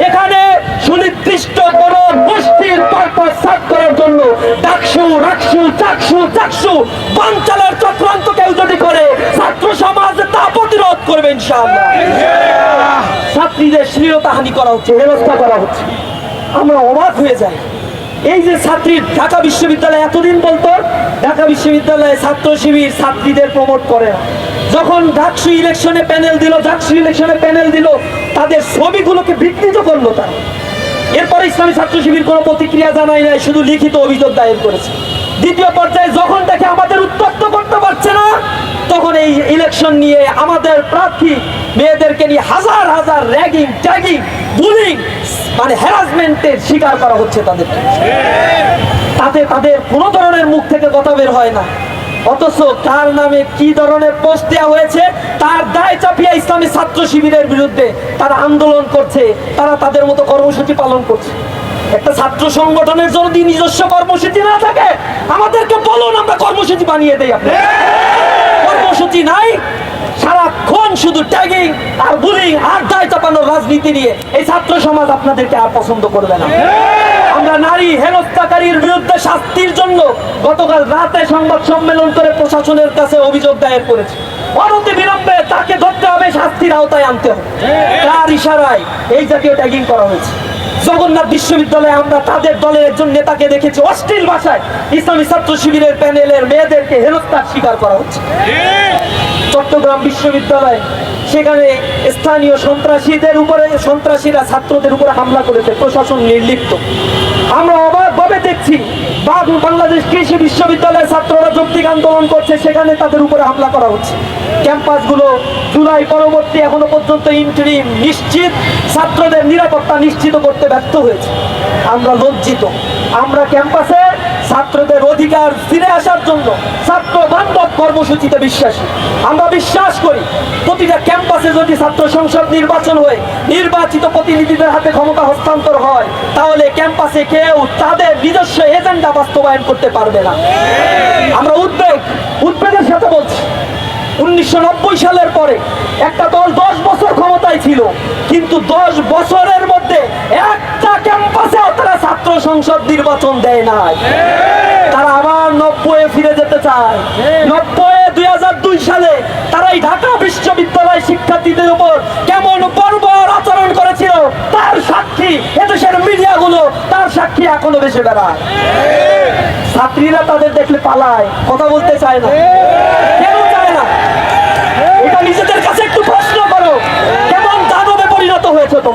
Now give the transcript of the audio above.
এখানে সুনির্দিষ্ট কোন গোষ্ঠীর পারপাস সাফ করার জন্য ডাকসু রাকসু চাকসু চাকসু বানচালের চক্রান্ত কেউ যদি করে ছাত্র সমাজ তা প্রতিরোধ করবে ইনশাআল্লাহ। ছাত্রীদের শ্লীলতাহানি করা হচ্ছে, হেনস্থা করা হচ্ছে, আমরা অবাক হয়ে যাই। এই যে ছাত্রী ঢাকা বিশ্ববিদ্যালয় এতদিন বলতো ঢাকা বিশ্ববিদ্যালয়ে ছাত্র শিবির ছাত্রীদের প্রমোট করে না, যখন ডাকসু ইলেকশনে প্যানেল দিল তাদের ছবিগুলোকে বিকৃত করলো তারা। এরপরে ইসলামী ছাত্র শিবির কোনো প্রতিক্রিয়া জানায় নাই, শুধু লিখিত অভিযোগ দায়ের করেছে। দ্বিতীয় পর্যায়ে যখন দেখে আমাদের উত্তপ্ত করতে পারছে না, তখন এই ইলেকশন নিয়ে আমাদের প্রার্থী মেয়েদেরকে নিয়ে হাজার হাজার র্যাগিং ট্যাগিং বুলিং মানে হ্যারাসমেন্টের শিকার করা হচ্ছে তাদেরকে। তাতে তাদের কোনো ধরনের মুখ থেকে কথা বের হয় না, অথচ কার নামে কি ধরনের পোস্ট দেওয়া হয়েছে তার দায় চাপিয়ে ইসলামী ছাত্র শিবিরের বিরুদ্ধে তারা আন্দোলন করছে, তারা তাদের মতো কর্মসূচি পালন করছে। একটা ছাত্র সংগঠনের যদি নিজস্ব কর্মসূচি না থাকে আমাদেরকে বলুন, আমরা কর্মসূচি বানিয়ে দেই। আপনার কর্মসূচি নাই, সারাক্ষণ শুধু ট্যাগিং আর বুলিং আর দায় চাপানোর রাজনীতি নিয়ে এই ছাত্র সমাজ আপনাদেরকে আর পছন্দ করবে না। আমরা নারী হেনস্থাকারীর বিরুদ্ধে শাস্তির জন্য গতকাল রাতে সংবাদ সম্মেলন করে প্রশাসনের কাছে অভিযোগ দায়ের করেছি। অনতি বিলম্বে তাকে ধরতে হবে, শাস্তির আওতায় আনতে হবে। তার ইশারায় এই জাতীয় ট্যাগিং করা হয়েছে। জগন্নাথ বিশ্ববিদ্যালয়ে আমরা তাদের দলের একজন নেতাকে দেখেছি অশ্লীল ভাষায় ইসলামী ছাত্র শিবিরের প্যানেলের মেয়েদেরকে হেনস্থার শিকার করা হচ্ছে। চট্টগ্রাম বিশ্ববিদ্যালয় সেখানে স্থানীয় সন্ত্রাসীরা ছাত্রদের উপরে হামলা করেছে, প্রশাসন নির্লিপ্ত। আমরা অবাকভাবে দেখছি বাংলাদেশ কৃষি বিশ্ববিদ্যালয়ের ছাত্ররা যৌক্তিক আন্দোলন করছে, সেখানে তাদের উপরে হামলা করা হচ্ছে। ক্যাম্পাসগুলো জুলাই পরবর্তী এখনো পর্যন্ত ইন্টারিম নিশ্চিত ছাত্রদের নিরাপত্তা নিশ্চিত করতে ব্যর্থ হয়েছে। আমরা লজ্জিত। আমরা ক্যাম্পাসে ছাত্রদের অধিকার ফিরে আসার জন্য ছাত্র বান্ধব কর্মসূচিতে বিশ্বাসী। আমরা বিশ্বাস করি প্রতিটা ক্যাম্পাসে যদি ছাত্র সংসদ নির্বাচন হয়ে নির্বাচিত প্রতিনিধিদের হাতে ক্ষমতা হস্তান্তর হয়, তাহলে ক্যাম্পাসে কেউ তাদের নিজস্ব এজেন্ডা বাস্তবায়ন করতে পারবে না। আমরা উদ্বেগের সাথে বলছি, 1990 সালের পরে একটা দল 10 বছর ক্ষমতায় ছিল, কিন্তু 10 বছরের মধ্যে একটা ক্যাম্পাসে তারা ছাত্র সংসদ নির্বাচন দেয় নাই। তারা আবার 90-এ ফিরে যেতে চায়। 2002 সালে তারাই ঢাকা বিশ্ববিদ্যালয় শিক্ষার্থীদের উপর কেমন বর্বর আচরণ করেছিল তার সাক্ষী এদেশের মিডিয়াগুলো, তার সাক্ষী এখনো বেশি বেড়ায়। ছাত্রীরা তাদের দেখলে পালায়, কথা বলতে চায় না। কেন চায় না? এটা নিজেদের কাছে একটু প্রশ্ন করো, কেমন দানবে পরিণত হয়েছে তোমরা।